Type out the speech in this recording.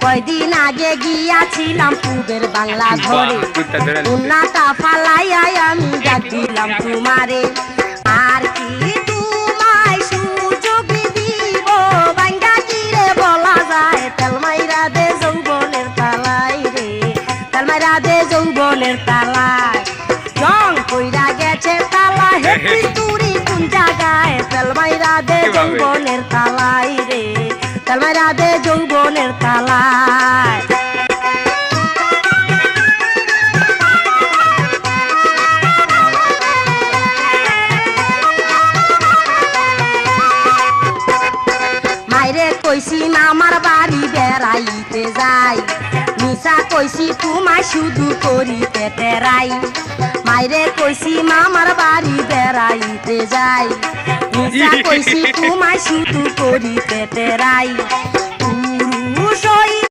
কয়দিন আগে গিয়াছিলাম পূবের বাংলা ঘরে, উন্নাটা ফালাইয়া আমি ডাক দিলাম তোমারে। আর কি তোমায় সুযোগ দিব, বাঙ্গা কিরে বলা যায়, তেলমাইরা দে যৌবনের তালাই রে, তেলমাইরা দে যৌবনের তালায়। জং কইরা গেছে তালা, হেপি তুরি কোন জায়গায়, তেলমাইরা দে যৌবনের তালাই রে, তেলমাইরা দে যৌবনের তালায়। মাইরে কইছি মামার বাড়ি বেড়াইতে যাই, মিছা কইছি তোমায় শুধু করিতে তেরাই। মাইরে কইছি মামার বাড়ি বেড়াইতে যাই, মিছা কইছি তোমায় শুধু করিতে তেরাই।